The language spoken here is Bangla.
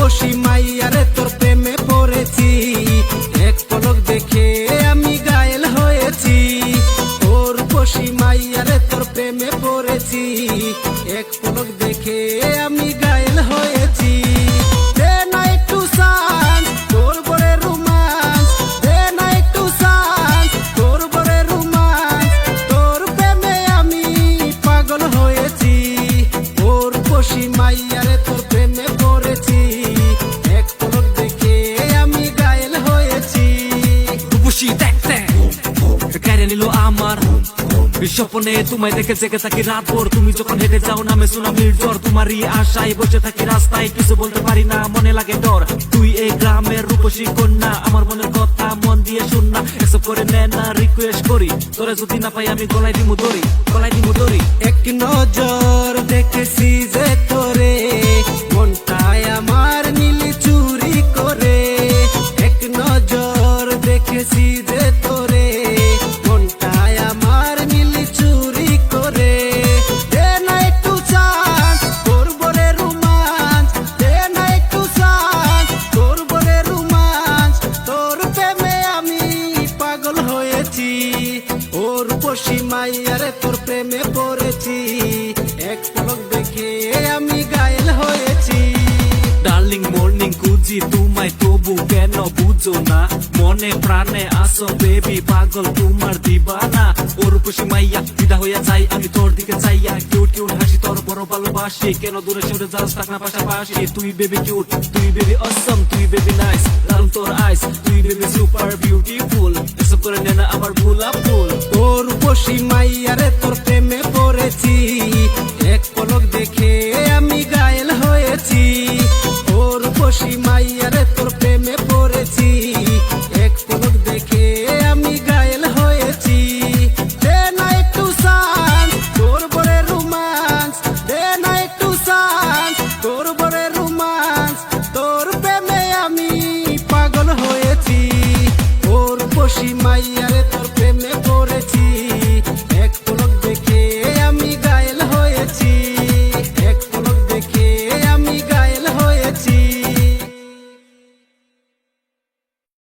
রূপসী মাইয়ারে তোর প্রেমে পড়েছি, এক পলক দেখে আমি ঘায়েল হয়েছি। ও রূপসী মাইয়ারে তোর প্রেমে পড়েছি, এক পলক দেখে আমি ঘায়েল হয়েছি। দে না একটু চান্স তোর বরে রোমান্স, দে না একটু চান্স তোর বরে রোমান্স, তোর প্রেমে আমি পাগল হয়েছি। ও রূপসী মাইয়ারে তোর প্রেমে পড়েছি, এক পলক দেখে আমি ঘায়েল হয়েছি। রূপসী দেখতে কেড়ে নিল আমার স্বপ্নে, তোমায় দেখে জেগে থাকি রাত ভোর। তুমি যখন হেঁটে যাও নামে সুনামির জ্বর, তোমারই আশায় বসে থাকি রাস্তায়, কিছু বলতে পারি না মনে লাগে ডর। তুই এই গ্রামের রূপসী কন্যা, আমার মনের কথা মন দিয়ে শুন না, এসব করে নে না রিকোয়েস্ট করি, তোরে যদি না পাই আমি গলায় দিমু দড়ি, গলায় দিমু দড়ি। এক নজর দেখেছি যে তোরে, মনটায় আমার নীলি চুরি করে। এক নজর দেখেছি যে তোরে, মনটায় আমার নীলি চুরি করে। দে না একটু চান্স তোর বরে রোমান্স, দে না একটু চান্স তোর বরে রোমান্স, তোর প্রেমে আমি পাগল হয়েছি। ও রূপসী মাইয়ারে তোর প্রেমে পড়েছি, এক পলক দেখে আমি ঘায়েল হয়েছি। ডার্লিং মর্নিং খুঁজি তোমায়, তবু কেন বুঝো না, মনে প্রাণে আসো বেবি, পাগল তোমার দিবানা। ও রূপসী মাইয়া বিদা হইয়া যাই আমি তোর দিকে চাইয়া, কিউট কিউট হাসি তোর বড় ভালোবাসি, কেন দূরে সরে যাস থাক না পাশাপাশি। তুই বেবি কিউট, তুই বেবি অসম, তুই বেবি নাইস, দারুন তোর আইস, তুই বেবি সুপার বিউটিফুল, এসব করে নে না আবার ভুলা ফুল। ও রূপসী মাইয়ারে তোর প্রেমে পড়েছি,